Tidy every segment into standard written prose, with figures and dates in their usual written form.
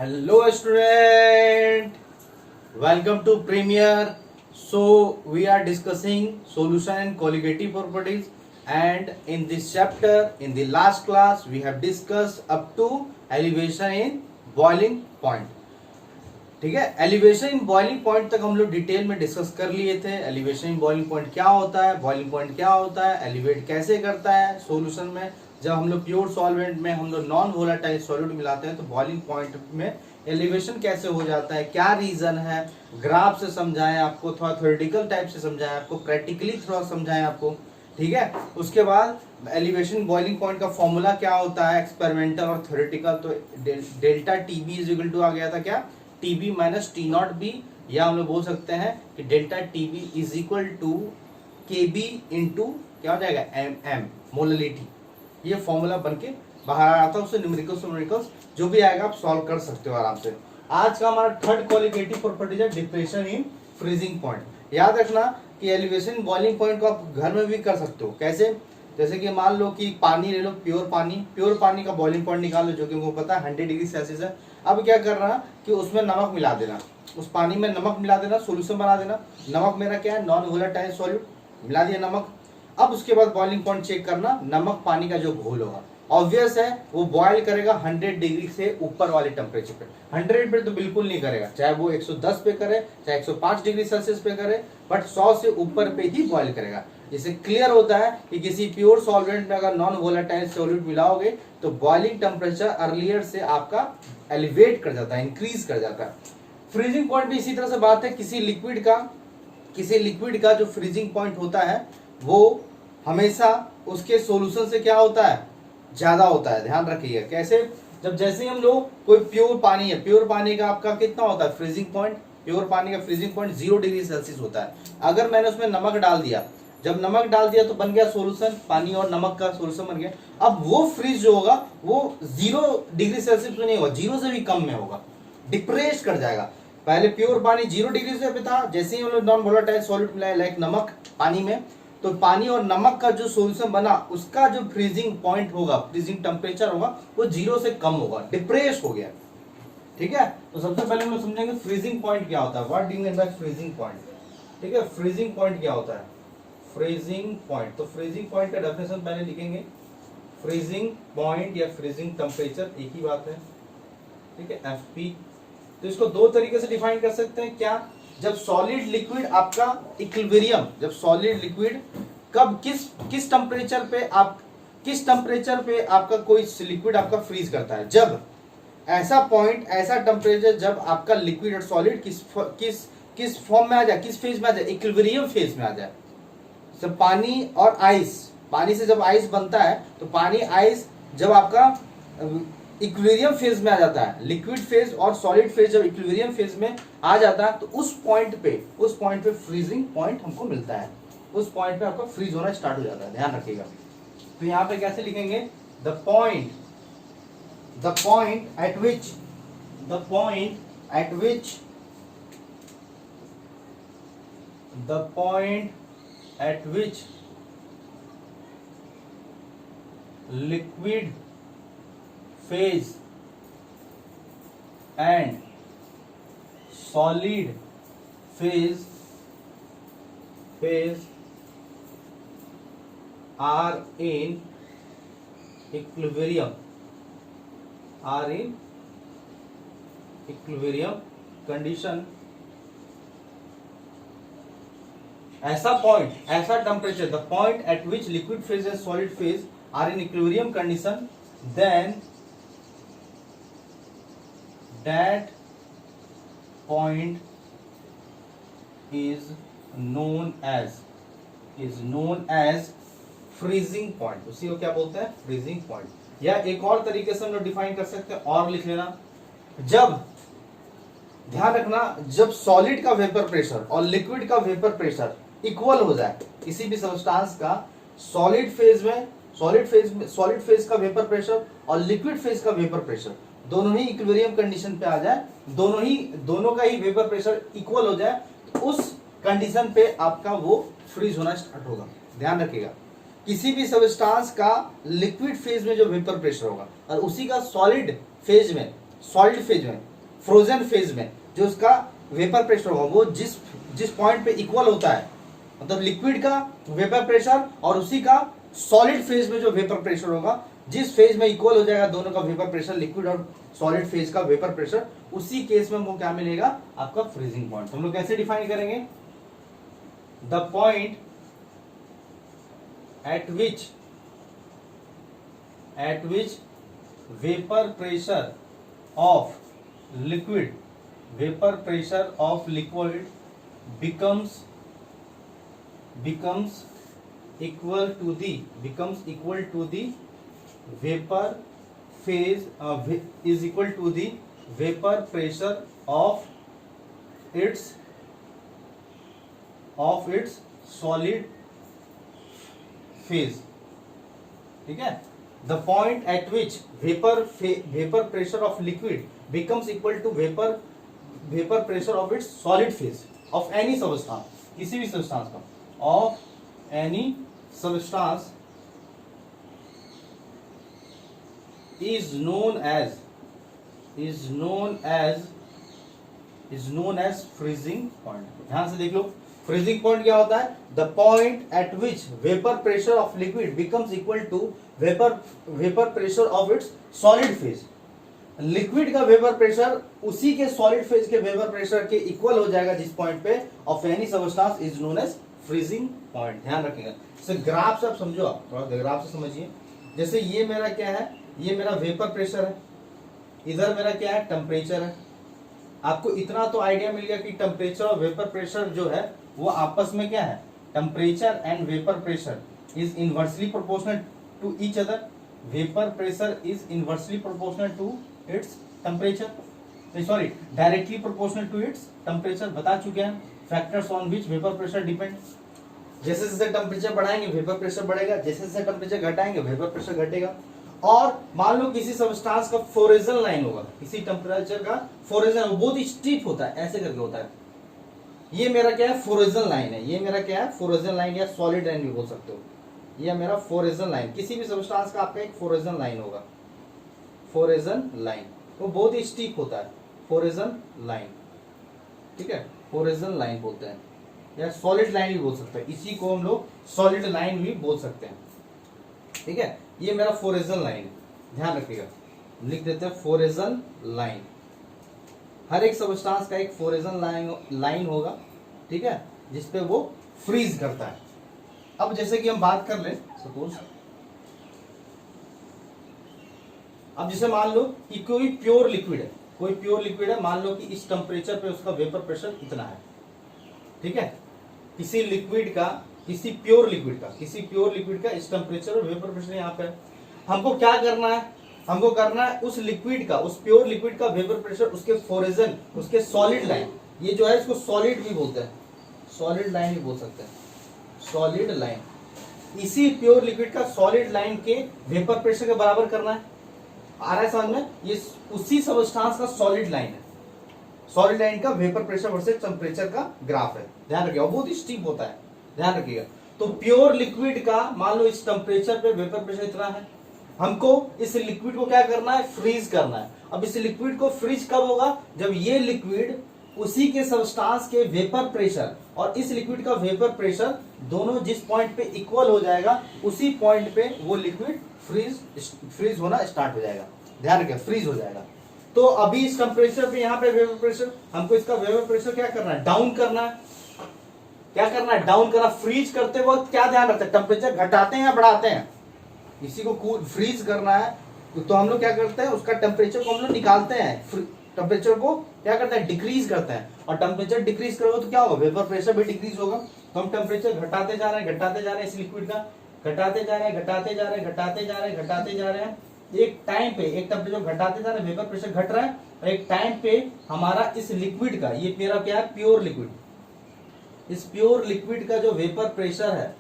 Hello student, welcome to Premier. So we are discussing solution and colligative properties, and in this chapter in the last class we have discussed up to elevation in boiling point. ठीक है, elevation in boiling point तक हम लोग detail में discuss कर लिए थे। Elevation in boiling point क्या होता है, बॉइलिंग पॉइंट क्या होता है, एलिवेट कैसे करता है सॉल्यूशन में। जब हम लोग प्योर सॉल्वेंट में हम लोग नॉन वोलेटाइल सॉल्यूट मिलाते हैं तो बॉइलिंग पॉइंट में एलिवेशन कैसे हो जाता है, क्या रीजन है, ग्राफ से समझाएं आपको, थोड़ा थ्योरेटिकल टाइप से समझाएं आपको, प्रैक्टिकली थोड़ा समझाएं आपको। ठीक है, उसके बाद एलिवेशन बॉइलिंग पॉइंट का फॉर्मूला क्या होता है, एक्सपेरिमेंटल और थ्योरेटिकल। तो delta TB is equal to आ गया था क्या, TB minus T not B, या हम लोग बोल सकते हैं कि delta TB is equal to K B into क्या हो जाएगा एम एम मोललिटी। ये फॉर्मूला बन के बाहर आ रहा था, उससे न्यूमेरिकल्स जो भी आएगा आप सॉल्व कर सकते हो आराम से। आज का हमारा थर्ड क्वालिटेटिव प्रॉपर्टीज है डिप्रेशन इन फ्रीजिंग पॉइंट। याद रखना कि एलिवेशन बॉइलिंग पॉइंट को आप घर में भी कर सकते हो। कैसे, जैसे कि मान लो कि पानी ले लो, प्योर पानी का बॉइलिंग पॉइंट निकालो, जो कि उनको पता है 100 डिग्री सेल्सियस है। अब क्या करना कि उसमें नमक मिला देना, उस पानी में नमक मिला देना, सोल्यूशन बना देना। नमक मेरा क्या है, नॉन वोलेटाइल सॉल्यूट, मिला दिया नमक। अब उसके बाद बॉइलिंग पॉइंट चेक करना, नमक पानी का जो घोल होगा ऑब्वियस है वो बॉयल करेगा 100 डिग्री से ऊपर वाले टेम्परेचर पे। 100 पे तो बिल्कुल नहीं करेगा, चाहे वो 110 पे करे, चाहे 105 डिग्री सेल्सियस पे करे, बट 100 से ऊपर पे ही बॉयल करेगा। इससे क्लियर होता है कि किसी प्योर सॉल्वेंट में अगर नॉन वोलेटाइल सॉल्यूट मिलाओगे तो बॉइलिंग टेम्परेचर अर्लियर से आपका एलिवेट कर जाता है, इंक्रीज कर जाता है। फ्रीजिंग पॉइंट भी इसी तरह से बात है, किसी लिक्विड का जो फ्रीजिंग पॉइंट होता है वो हमेशा उसके सॉल्यूशन से क्या होता है, ज्यादा होता है। ध्यान रखिएगा कैसे, जब जैसे हम लोग कोई प्योर पानी है, प्योर पानी का आपका कितना होता है फ्रीजिंग पॉइंट, प्योर पानी का फ्रीजिंग पॉइंट 0 डिग्री सेल्सियस होता है। अगर मैंने उसमें नमक डाल दिया, जब नमक डाल दिया तो बन गया सॉल्यूशन, पानी और नमक का सॉल्यूशन बन गया। अब वो फ्रीज जो होगा वो 0 डिग्री सेल्सियस में नहीं होगा, 0 से भी कम में होगा, डिप्रेस कर जाएगा। पहले प्योर पानी 0 डिग्री से पे था, जैसे ही हम लोग नॉन वोलेटाइल सॉल्यूट मिलाया लाइक नमक पानी में, तो पानी और नमक का जो सॉल्यूशन बना उसका जो फ्रीजिंग पॉइंट होगा, फ्रीजिंग टेम्परेचर होगा वो 0 से कम होगा, डिप्रेस हो गया। ठीक है, तो सबसे पहले हम लोग समझेंगे फ्रीजिंग पॉइंट क्या होता है, what do you mean by freezing point. ठीक है, फ्रीजिंग पॉइंट क्या होता है, फ्रीजिंग पॉइंट। तो फ्रीजिंग पॉइंट का डेफिनेशन पहले लिखेंगे, फ्रीजिंग पॉइंट या फ्रीजिंग टेम्परेचर एक ही बात है। ठीक है, एफपी। तो इसको दो तरीके से डिफाइन कर सकते हैं, क्या, जब सॉलिड लिक्विड आपका इक्विलिब्रियम, जब सॉलिड लिक्विड कब किस टेम्परेचर पे आपका कोई लिक्विड आपका फ्रीज करता है, जब ऐसा पॉइंट, ऐसा टेम्परेचर जब आपका लिक्विड और सॉलिड किस फॉर्म में आ जाए, किस फेज में आ जाए, इक्विलिब्रियम फेज में आ जाए। जब पानी और आइस, पानी से जब आइस बनता है तो पानी आइस जब आपका इक्विलिब्रियम फेज में आ जाता है, लिक्विड फेज और सॉलिड फेज जब इक्विलिब्रियम फेज में आ जाता है तो उस पॉइंट पे फ्रीजिंग पॉइंट हमको मिलता है, उस पॉइंट पे आपका फ्रीज होना स्टार्ट हो जाता है। ध्यान रखिएगा। तो यहां पे कैसे लिखेंगे, the point at which liquid phase and solid phase are in equilibrium condition। ऐसा पॉइंट, ऐसा temperature, the point at which liquid phase and solid phase are in equilibrium condition, then that point is known as freezing point। उसी को क्या बोलते हैं, freezing point. या एक और तरीके से हम लोग डिफाइन कर सकते हैं, और लिख लेना, जब, ध्यान रखना, जब सॉलिड का वेपर प्रेशर और लिक्विड का वेपर प्रेशर इक्वल हो जाए, किसी भी सब्सटेंस का सॉलिड फेज का वेपर प्रेशर और लिक्विड फेज का वेपर प्रेशर दोनों ही इक्विलिब्रियम कंडीशन पे आ जाए, दोनों का ही वेपर प्रेशर इक्वल हो जाए, तो उस कंडीशन पे आपका वो फ्रीज होना स्टार्ट होगा। ध्यान रखिएगा, किसी भी सब्सटेंस का लिक्विड फेज में जो वेपर प्रेशर होगा और उसी का सॉलिड फेज में फ्रोजन फेज में जो उसका वेपर प्रेशर होगा वो जिस पॉइंट पे इक्वल होता है, मतलब लिक्विड का वेपर प्रेशर और उसी का सॉलिड फेज में जो वेपर प्रेशर होगा, जिस फेज में इक्वल हो जाएगा दोनों का वेपर प्रेशर, लिक्विड और सॉलिड फेज का वेपर प्रेशर, उसी केस में हमको क्या मिलेगा, आपका फ्रीजिंग पॉइंट। हम लोग कैसे डिफाइन करेंगे, the point at which vapour pressure of liquid becomes equal to the vapor phase is equal to the vapor pressure of its solid phase। ठीक है, the point at which vapor pressure of liquid becomes equal to vapor pressure of its solid phase of any substance, किसी भी substance का, of any substance is known as freezing point। ध्यान से देख लो, freezing point क्या होता है, the point at which vapor pressure of liquid becomes equal to vapor pressure of its solid phase। Liquid का वेपर प्रेशर उसी के सॉलिड फेज के वेपर प्रेशर के इक्वल हो जाएगा जिस पॉइंट पे, of any substance is known as freezing point. ध्यान रखिएगा, जैसे ग्राफ से आप समझो, आप थोड़ा ग्राफ से समझिए। जैसे ये मेरा क्या है, ये मेरा वेपर प्रेशर है, इधर मेरा क्या है, टेम्परेचर है। आपको इतना तो आइडिया मिल गया कि टेम्परेचर और वेपर प्रेशर जो है वो आपस में क्या है, temperature and vapour pressure is inversely proportional to each other. Vapour pressure is inversely proportional to its temperature, sorry directly proportional to its temperature. बता चुके हैं factors on which vapour pressure depend. जैसे जैसे टेम्परेचर बढ़ाएंगे vapour pressure बढ़ेगा, जैसे जैसे temperature घटाएंगे वेपर प्रेशर घटेगा। और मान लो किसी सबस्टेंस का फ्लोरेजन लाइन होगा, किसी टेम्परेचर का फ्लोरेजन बहुत ही स्टीप होता है, ऐसे करके होता है। ये मेरा क्या है, फ्लोरेजन लाइन है, ये मेरा क्या है, फ्लोरेजन लाइन या सॉलिड लाइन भी बोल सकते हो। ये मेरा फ्लोरेजन लाइन, किसी भी सबस्टेंस का आपका एक फ्लोरेजन लाइन होगा, फ्लोरेजन लाइन वो बहुत ही स्टीप होता है, फ्लोरेजन लाइन। ठीक है, फ्लोरेजन लाइन बोलते हैं या सॉलिड लाइन भी बोल सकते हैं, इसी को हम लोग सॉलिड लाइन भी बोल सकते हैं। ठीक है, ये मेरा फ्लोरेजन लाइन है, ध्यान रखिएगा, लिख देते हैं फ्लोरेजन लाइन। हर एक सबस्टेंस का एक फ्लोरेजन लाइन होगा, ठीक है, जिसपे वो फ्रीज करता है। अब जैसे कि हम बात कर ले, सपोज अब जैसे मान लो कि कोई प्योर लिक्विड है, मान लो कि इस टेम्परेचर पे उसका वेपर प्रेशर इतना है। ठीक है, किसी प्योर लिक्विड का इस टेम्परेचर और वेपर प्रेशर यहाँ पे। हमको क्या करना है, हमको करना है उस लिक्विड का, उस प्योर लिक्विड का वेपर प्रेशर, उसके फ्लोरेजन, उसके सॉलिड लाइन, ये जो है इसको सॉलिड भी बोलते हैं, सॉलिड लाइन भी बोल सकते हैं, सॉलिड लाइन। इसी प्योर लिक्विड का सॉलिड लाइन के वेपर प्रेशर के बराबर करना है। आ रहा है समझ में, ये उसी सबस्टेंस का सॉलिड लाइन है, सॉलिड लाइन का वेपर प्रेशर वर्सेस टेम्परेचर का ग्राफ है। ध्यान रखिएगा, बहुत ही स्टीप होता है, ध्यान रखिएगा। तो प्योर लिक्विड का मान लो इस टेम्परेचर पे वेपर प्रेशर इतना है, हमको इस लिक्विड को क्या करना है, फ्रीज करना है। अब इस लिक्विड को फ्रीज कब होगा, जब ये लिक्विड उसी के सबस्टेंस के वेपर प्रेशर और इस लिक्विड का वेपर प्रेशर दोनों जिस पॉइंट पे इक्वल हो जाएगा, उसी पॉइंट पे वो लिक्विड फ्रीज होना स्टार्ट हो जाएगा। ध्यान रखिए, फ्रीज हो जाएगा। तो अभी इस टेम्परेचर पे यहाँ पे वेपर प्रेशर, हमको इसका वेपर प्रेशर क्या करना है, डाउन करना है। क्या करना है, डाउन करना। फ्रीज करते वक्त क्या ध्यान रखते हैं, टेम्परेचर घटाते हैं या बढ़ाते हैं, इसी को कूल फ्रीज करना है। तो हम लोग क्या करते हैं, उसका टेम्परेचर को हम लोग निकालते हैं, टेम्परेचर को क्या करते हैं, डिक्रीज करते हैं। और टेम्परेचर डिक्रीज करोगे तो क्या होगा, वेपर प्रेशर भी डिक्रीज होगा। तो हम टेम्परेचर घटाते जा रहे हैं इस लिक्विड का, घटाते जा रहे हैं। एक टाइम पे एक टेम्परेचर घटाते जा रहे हैं, वेपर प्रेशर घट रहा है, और एक टाइम पे हमारा इस लिक्विड का, ये मेरा क्या है, प्योर लिक्विड, इस प्योर लिक्विड का जो वेपर प्रेशर है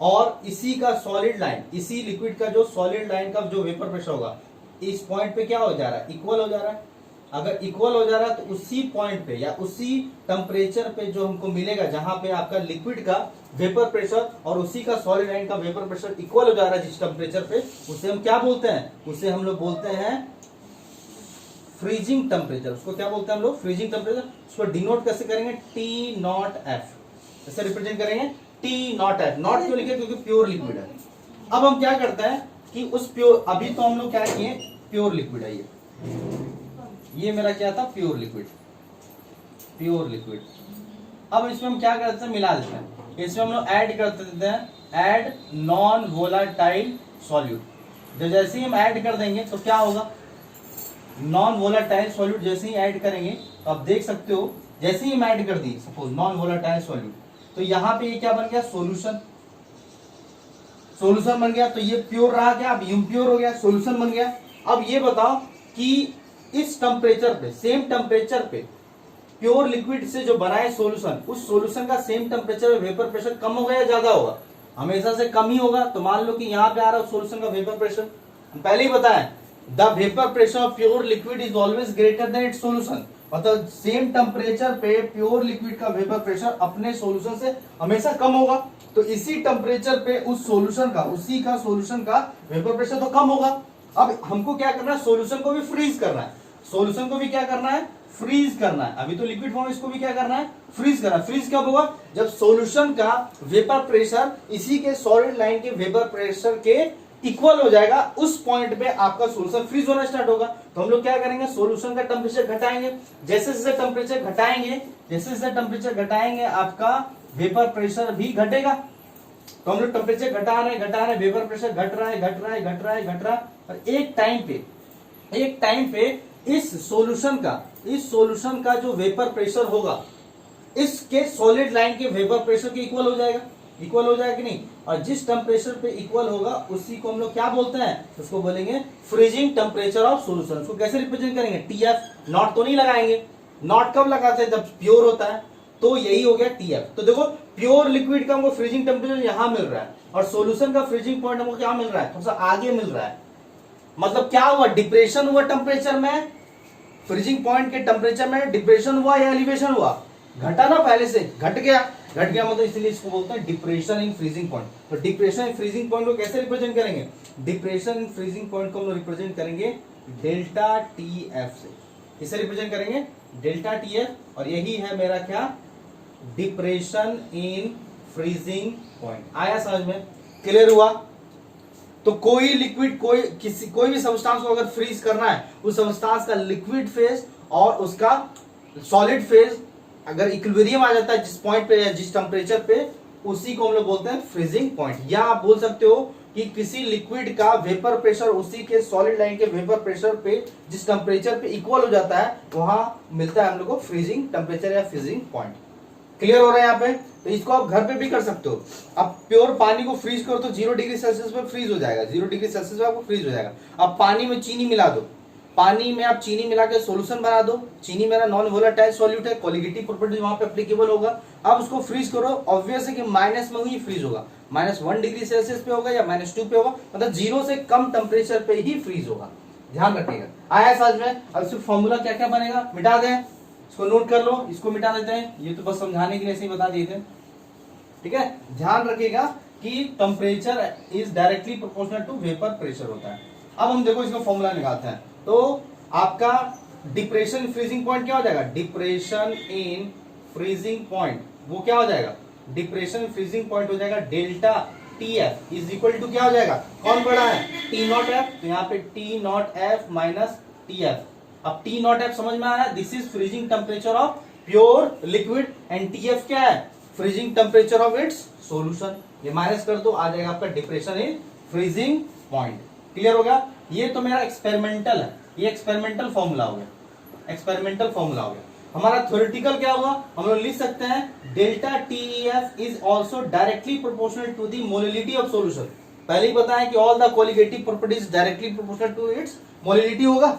और इसी का सॉलिड लाइन, इसी लिक्विड का जो सॉलिड लाइन का जो वेपर प्रेशर होगा, इस पॉइंट पे क्या हो जा रहा है, इक्वल हो जा रहा है। अगर इक्वल हो जा रहा है तो उसी पॉइंट पे या उसी टेम्परेचर पे जो हमको मिलेगा, जहां पे आपका लिक्विड का वेपर प्रेशर और उसी का सॉलिड लाइन का वेपर प्रेशर इक्वल हो जा रहा है जिस टेम्परेचर पे, उसे हम क्या बोलते हैं, उसे हम लोग बोलते हैं फ्रीजिंग टेम्परेचर, उसको क्या बोलते हैं हम लोग, फ्रीजिंग टेम्परेचर। उसको डिनोट कैसे करेंगे, टी नॉट एफ, ऐसे रिप्रेजेंट करेंगे, टी नॉट एफ। नॉट क्यों लिखे, क्योंकि प्योर लिक्विड है। अब हम क्या करते हैं कि उस प्योर, अभी तो हम लोग क्या किए, प्योर लिक्विड है ये मेरा क्या था, प्योर लिक्विड, प्योर लिक्विड। अब इसमें हम क्या करते हैं, मिला देते हैं, इसमें हम लोग ऐड कर देते हैं, ऐड नॉन वोलाटाइल सॉल्यूट। जैसे ही हम ऐड कर देंगे तो क्या होगा, नॉन वोलाटाइल सॉल्यूट जैसे ही ऐड करेंगे तो आप देख सकते हो, जैसे ही हम ऐड कर दिए सपोज नॉन वोलाटाइल सॉल्यूट, तो यहाँ पे ये क्या बन गया, सोल्यूशन, सोल्यूशन बन गया। तो ये प्योर रहा क्या, अब इम्प्योर हो गया, सोल्यूशन बन गया। अब ये बताओ कि इस टेम्परेचर पे, सेम टेम्परेचर पे प्योर लिक्विड से जो बना है सोल्यूशन, उस सोल्यूशन का सेम टेम्परेचर में वेपर प्रेशर कम होगा या ज्यादा होगा, हमेशा से कम ही होगा। तो मान लो कि यहाँ पे आ रहा है सोल्यूशन का वेपर प्रेशर, हम पहले ही बताया, the vapour pressure of pure liquid is always greater than its solution. मतलब सेम टेम्परेचर पे प्योर लिक्विड का वेपर प्रेशर अपने सोल्यूशन से हमेशा कम होगा। तो इसी टेम्परेचर पे उस सोल्यूशन का, उसी का सोल्यूशन का वेपर प्रेशर तो कम होगा। अब हमको क्या करना है, सोल्यूशन को भी फ्रीज करना है, सोल्यूशन को भी क्या करना है, फ्रीज करना है। अभी तो लिक्विड फॉर्म, इसको भी क्या करना है, फ्रीज करना है। फ्रीज कब होगा, जब सोल्यूशन का वेपर प्रेशर इसी के सॉलिड लाइन के वेपर प्रेशर के इक्वल हो जाएगा, उस पॉइंट पे आपका सोल्यूशन फ्रीज होना स्टार्ट होगा। तो हम लोग क्या करेंगे, सोल्यूशन का टेम्परेचर घटाएंगे, जैसे जैसे टेम्परेचर घटाएंगे, जैसे जैसे टेम्परेचर घटाएंगे आपका वेपर प्रेशर भी घटेगा। तो हम लोग टेम्परेचर घटा रहे, वेपर प्रेशर घट रहा है, और एक टाइम पे इस सोल्यूशन का जो वेपर प्रेशर होगा, इसके सॉलिड लाइन के वेपर प्रेशर के इक्वल हो जाएगा, इक्वल हो जाएगा कि नहीं। और जिस टेम्परेचर पे इक्वल होगा उसी को हम लोग क्या बोलते हैं, उसको बोलेंगे फ्रीजिंग टेम्परेचर ऑफ सोल्यूशन। उसको कैसे रिप्रेजेंट करेंगे, टीएफ। नॉट तो नहीं लगाएंगे, नॉट कब लगाते हैं, जब प्योर होता है, तो यही हो गया टीएफ। तो देखो प्योर लिक्विड का हमको फ्रीजिंग टेम्परेचर यहां मिल रहा है, और सोल्यूशन का फ्रीजिंग पॉइंट हमको क्या मिल रहा है, थोड़ा सा आगे मिल रहा है। मतलब क्या हुआ, डिप्रेशन हुआ टेम्परेचर में, फ्रीजिंग पॉइंट के टेम्परेचर में डिप्रेशन हुआ या एलिवेशन हुआ, घटा ना, पहले से घट गया मतलब, इसलिए इसको बोलते हैं डिप्रेशन इन फ्रीजिंग पॉइंट। तो डिप्रेशन इन फ्रीजिंग पॉइंट को कैसे रिप्रेजेंट करेंगे, डिप्रेशन इन फ्रीजिंग पॉइंट को हम लोग रिप्रेजेंट करेंगे डेल्टा टी एफ से। इसे रिप्रेजेंट करेंगे डेल्टा टी एफ, और यही है मेरा क्या, डिप्रेशन इन फ्रीजिंग पॉइंट। आया समझ में, क्लियर हुआ। तो कोई लिक्विड, कोई भी सब्सटेंस को अगर फ्रीज करना है, उस सब्सटेंस का लिक्विड फेज और उसका सॉलिड फेज अगर इक्विलिब्रियम आ जाता है जिस पॉइंट पे या जिस टेम्परेचर पे, उसी को हम लोग बोलते हैं फ्रीजिंग पॉइंट। या आप बोल सकते हो कि किसी लिक्विड का वेपर प्रेशर उसी के सॉलिड लाइन के वेपर प्रेशर पे जिस टेम्परेचर पे इक्वल हो जाता है, वहां मिलता है हम लोग को फ्रीजिंग टेम्परेचर या फ्रीजिंग पॉइंट। क्लियर हो रहा है यहाँ पे। तो इसको आप घर पे भी कर सकते हो। अब प्योर पानी को फ्रीज करो तो 0 डिग्री सेल्सियस पे फ्रीज हो जाएगा, 0 डिग्री सेल्सियस पे आपको फ्रीज हो जाएगा। अब पानी में चीनी मिला दो, पानी में आप चीनी मिला के सोल्यूशन बना दो, चीनी मेरा नॉन वोलेटाइल सॉल्यूट है, कोलिगेटिव प्रॉपर्टी वहां पे एप्लीकेबल होगा। अब उसको फ्रीज करो, ऑब्वियस है कि माइनस में ही फ्रीज होगा, -1 डिग्री सेल्सियस पे होगा या -2 पे होगा, मतलब 0 से कम टेम्परेचर पे ही फ्रीज होगा। ध्यान रखिएगा, आया समझ में। अब इसमें फॉर्मूला क्या क्या बनेगा, मिटा दें, इसको नोट कर लो, इसको मिटा देते हैं, ये तो बस समझाने के लिए ऐसे ही बता दिए थे, ठीक है। ध्यान रखिएगा कि temperature is directly proportional to vapour pressure होता है। अब हम देखो इसका फॉर्मूला निकालते हैं, तो आपका डिप्रेशन फ्रीजिंग पॉइंट क्या हो जाएगा, डिप्रेशन इन फ्रीजिंग पॉइंट, वो क्या हो जाएगा, डिप्रेशन फ्रीजिंग पॉइंट हो जाएगा delta T F is equal to क्या हो जाएगा, कौन बड़ा है, टी नॉट एफ। तो यहाँ पे T not F minus T F. अब टी नॉट एफ समझ में आया, this is freezing temperature of pure liquid, and T F क्या है, freezing temperature of its solution. ये माइनस कर दो, आ जाएगा आपका depression in freezing point. Clear हो गया। ये तो मेरा एक्सपेरिमेंटल है, ये एक्सपेरिमेंटल फॉर्मूला हो गया, एक्सपेरिमेंटल फॉर्मूला हो गया। हमारा थ्योरेटिकल क्या होगा, हम लोग लिख सकते हैं delta T F is also directly proportional to the molality of solution. पहले ही बताया कि all the colligative properties directly proportional to its molality होगा।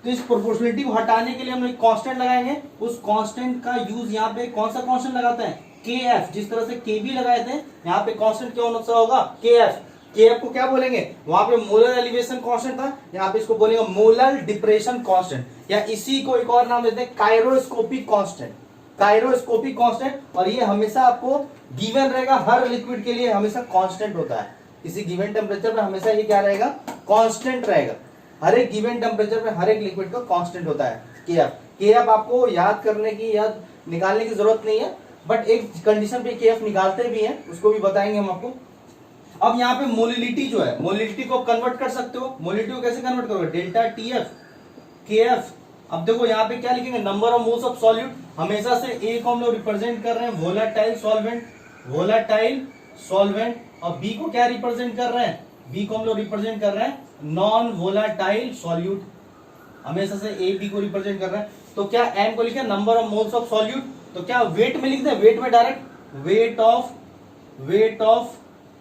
तो इस प्रोपोर्शनलिटी को हटाने के लिए हम लोग कांस्टेंट लगाएंगे, उस कांस्टेंट का यूज यहाँ पे कौन सा कांस्टेंट लगाते हैं, के एफ। जिस तरह से के बी लगाए थे, यहाँ पे कांस्टेंट क्या सा होगा, के एफ। के एफ को क्या बोलेंगे, वहां पे मोलर एलिवेशन कांस्टेंट था, यहाँ पे इसको बोलेंगे मोलर डिप्रेशन कांस्टेंट, या इसी को एक और नाम देते हैं काइरोस्कोपिक कांस्टेंट, काइरोस्कोपिक कांस्टेंट। और ये हमेशा आपको गिवन रहेगा, हर लिक्विड के लिए हमेशा कांस्टेंट होता है, किसी गिवन टेम्परेचर पर हमेशा ये क्या रहेगा, कांस्टेंट रहेगा। हर एक गिवन टेम्परेचर पे हर एक लिक्विड का कांस्टेंट होता है के एफ आपको याद करने की या निकालने की जरूरत नहीं है, बट एक कंडीशन पे के एफ निकालते भी हैं, उसको भी बताएंगे हम आपको। अब यहाँ पे मोलिलिटी जो है, मोलिलिटी को कन्वर्ट कर सकते हो। मोलिलिटी को कैसे कन्वर्ट करोगे, डेल्टा टी एफ के एफ। अब देखो यहाँ पे क्या लिखेंगे, number of moles of solute. हमेशा से ए को हम लोग रिप्रेजेंट कर रहे हैं वोलाटाइल सॉल्वेंट, वोलाटाइल सॉल्वेंट। और बी को क्या रिप्रेजेंट कर रहे हैं, बी को हम लोग रिप्रेजेंट कर रहे हैं नॉन वोलाटाइल सॉल्यूट। हमेशा से ए बी को रिप्रेजेंट कर रहे हैं। तो क्या एम को लिखे number of moles of solute, तो क्या वेट में लिख दे, वेट में direct weight of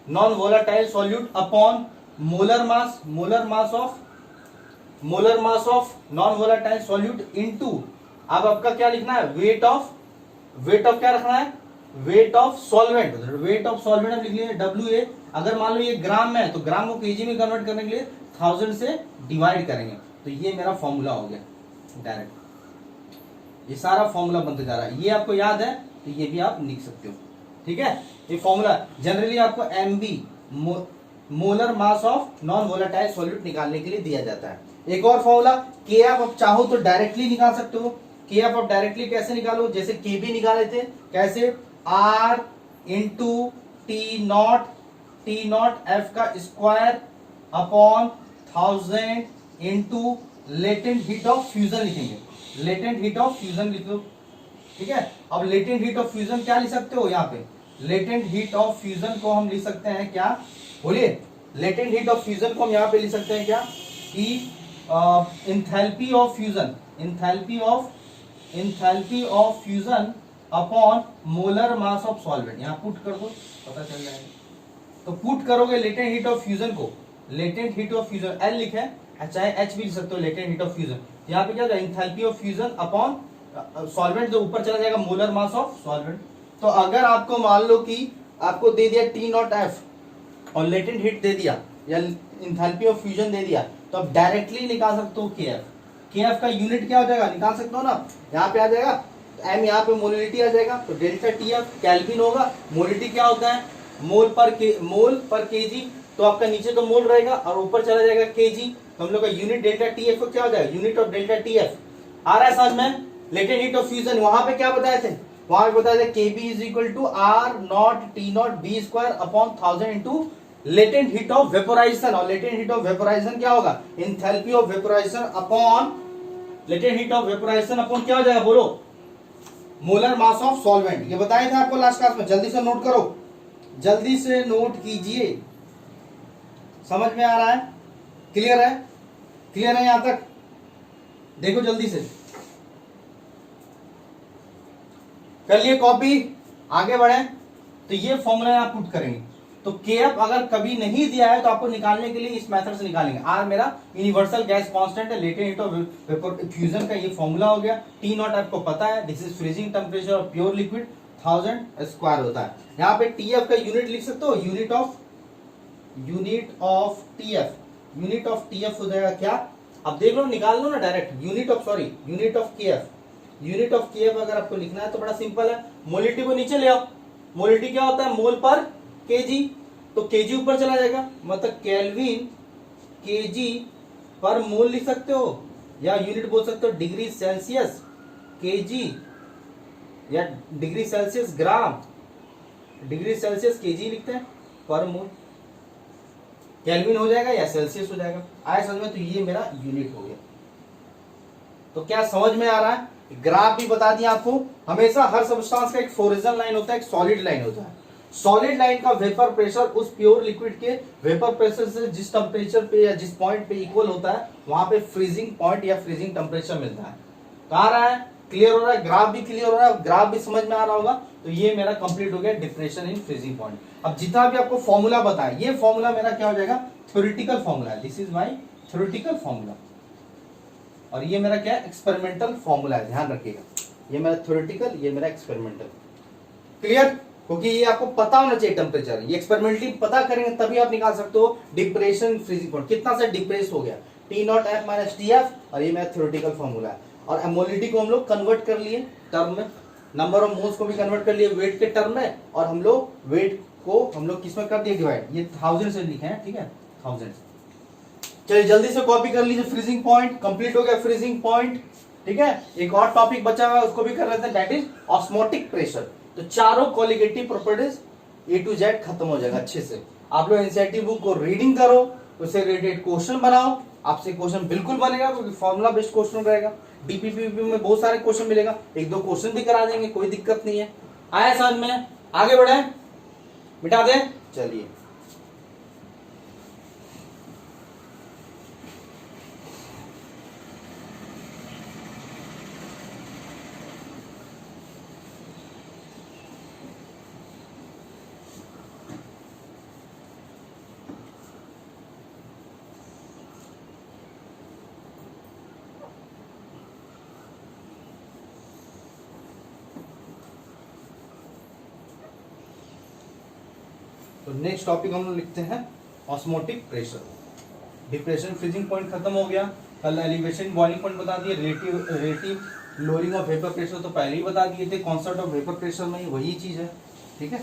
non volatile solute upon molar mass, molar mass of non volatile solute into, अब आपका क्या लिखना है, वेट ऑफ क्या रखना है, weight of solvent. Weight of solvent हम लिख लिए WA। अगर मान लो ये ग्राम में है तो ग्राम को केजी में कन्वर्ट करने के लिए 1000 से डिवाइड करेंगे। तो ये मेरा फॉर्मूला हो गया डायरेक्ट, ये सारा फॉर्मूला बनते जा रहा है। ये आपको याद है तो ये भी आप लिख सकते हो, ठीक है। ये फॉर्मूला जनरली आपको MB molar mass of non volatile solute निकालने के लिए दिया जाता है। एक और फॉर्मूला के आप चाहो तो डायरेक्टली निकाल सकते हो। के आप डायरेक्टली कैसे निकालो, जैसे KB निकाले थे, कैसे R into T not F का square upon 1000 into latent heat of fusion लिखेंगे, लेटेंट हीट ऑफ फ्यूजन लिख लो, ठीक है। अब लेटेंट हीट ऑफ फ्यूजन क्या लिख सकते हो, यहाँ पे लेटेंट हीट ऑफ फ्यूजन को हम लिख सकते हैं क्या, बोलिए, लेटेंट हीट ऑफ फ्यूजन को हम यहाँ पे लिख सकते हैं क्या, कि enthalpy of fusion, enthalpy of fusion upon molar mass of solvent. यहाँ पुट कर दो, पता चल जाएगा। तो पुट करोगे लेटेंट हीट ऑफ फ्यूजन को, latent heat of fusion L लिखे है, चाहे H भी लिख सकते हो, लेटेंट हीट ऑफ फ्यूजन। यहाँ पे क्या होगा, enthalpy of fusion upon solvent, जो ऊपर चला जाएगा मोलर मास ऑफ सॉल्वेंट। तो अगर आपको मान लो कि आपको दे दिया T0F और लेटेंट हीट दे दिया या इंथैल्पी ऑफ फ्यूजन दे दिया, तो आप डायरेक्टली निकाल सकते हो KF का यूनिट क्या हो जाएगा, निकाल सकते हो ना, यहाँ पे आ जाएगा M, यहाँ पे मोलिलिटी आ जाएगा, तो डेल्टा TF केल्विन होगा। मोलिलिटी क्या होता है, मोल पर केजी, तो आपका नीचे तो मोल रहेगा और ऊपर चला जाएगा केजी, तो हम लोग का यूनिट डेल्टा TF को क्या हो जाएगा, यूनिट ऑफ डेल्टा TF। आ रहा है समझ में। लेटेंट हीट ऑफ फ्यूजन वहां पे क्या बताए थे, वहां पे बताया था KB is equal to R naught T naught B square upon 1000 into latent heat of vaporisation. और लेटेंट हीट ऑफ वेपोराइजेशन क्या होगा, enthalpy of vaporisation upon latent heat of vaporisation upon क्या हो जाएगा, बोलो, मोलर मास ऑफ सॉल्वेंट। ये बताया था आपको लास्ट क्लास में, जल्दी से नोट करो, जल्दी से नोट कीजिए। समझ में आ रहा है, क्लियर है, क्लियर है यहां तक, देखो जल्दी से कर लिए कॉपी, आगे बढ़े। तो ये फॉर्मूला आप पुट करेंगे। तो KF अगर कभी नहीं दिया है तो आपको निकालने के लिए इस मेथड से निकालेंगे। R मेरा यूनिवर्सल गैस कांस्टेंट है, latent heat of vapour fusion का ये फॉर्मूला हो गया। T0 आपको पता है, this is freezing temperature of pure liquid, 1000 square होता है। यहाँ पे TF का यूनिट लिख सकते हो, यूनिट ऑफ TF हो जाएगा क्या, अब देख लो, निकाल लो ना डायरेक्ट, यूनिट ऑफ KF अगर आपको लिखना है तो बड़ा सिंपल है, मोलिटी को नीचे ले आओ। मोलिटी क्या होता है, मोल पर केजी, तो केजी ऊपर चला जाएगा, मतलब केल्विन केजी पर मोल लिख सकते हो, या यूनिट बोल सकते हो डिग्री सेल्सियस केजी, या डिग्री सेल्सियस ग्राम, डिग्री सेल्सियस केजी लिखते हैं पर मोल, केल्विन हो जाएगा या सेल्सियस हो जाएगा। आया समझ में, तो ये मेरा यूनिट हो गया। तो क्या समझ में आ रहा है, ग्राफ भी बता दिया आपको। हमेशा हर सब्सटेंस का एक फ्लोरेसेंट लाइन होता है, एक सॉलिड लाइन होता है। सॉलिड लाइन का वेपर प्रेशर उस प्योर लिक्विड के वेपर प्रेशर से जिस टेम्परेचर पे या जिस पॉइंट पे इक्वल होता है, वहां पे फ्रीजिंग पॉइंट या फ्रीजिंग टेम्परेचर मिलता है। तो आ रहा है, क्लियर हो रहा है, ग्राफ भी क्लियर हो रहा है, ग्राफ भी समझ में आ रहा होगा। तो ये मेरा कंप्लीट हो गया डिप्रेशन इन फ्रीजिंग पॉइंट। अब जितना भी आपको फॉर्मूला बताया, ये फॉर्मूला मेरा क्या हो जाएगा, थ्योरेटिकल फॉर्मूला है, this is my theoretical formula, और ये मेरा क्या है, एक्सपेरिमेंटल फॉर्मूला है, ध्यान रखिएगा। ये मेरा थ्योरेटिकल, ये मेरा एक्सपेरिमेंटल, क्लियर, क्योंकि ये आपको पता होना चाहिए टेम्परेचर। ये एक्सपेरिमेंटली पता करेंगे तभी आप निकाल सकते हो डिप्रेशन फ्रीजिंग पॉइंट कितना से डिप्रेस हो गया, T0F माइनस TF, और ये मेरा थ्योरेटिकल फॉर्मूला है। और एमोलिटी को हम लोग कन्वर्ट कर लिए टर्म में, नंबर ऑफ मोल्स को भी कन्वर्ट कर लिए वेट के टर्म में, और हम लोग वेट को हम लोग किसमें कर दिए डिवाइड, ये 1000 से लिखे हैं, ठीक है, 1000। चलिए जल्दी से कॉपी कर लीजिए। फ्रीजिंग पॉइंट कंप्लीट हो गया, फ्रीजिंग पॉइंट, ठीक है। एक और टॉपिक बचा हुआ है, उसको भी कर लेते हैं, दैट इज ऑस्मोटिक प्रेशर। तो चारों colligative properties A to Z खत्म हो जाएगा अच्छे से। आप लोग एनसीईआरटी बुक को रीडिंग करो, उससे रिलेटेड क्वेश्चन बनाओ, आपसे क्वेश्चन बिल्कुल बनेगा क्योंकि फॉर्मुला बेस्ड क्वेश्चन रहेगा। डीपीपीपी में बहुत सारे क्वेश्चन मिलेगा, एक दो क्वेश्चन भी करा देंगे, कोई दिक्कत नहीं है। आया समझ में? आगे बढ़े, मिटा दे, चलिए। तो नेक्स्ट टॉपिक हम लोग लिखते हैं osmotic pressure. Depression freezing point खत्म हो गया, कल एलिवेशन बॉइलिंग पॉइंट बता दिए, relative lowering of vapour pressure तो पहले ही बता दिए थे, कॉन्सेप्ट ऑफ वेपर प्रेशर में वही चीज है, ठीक है।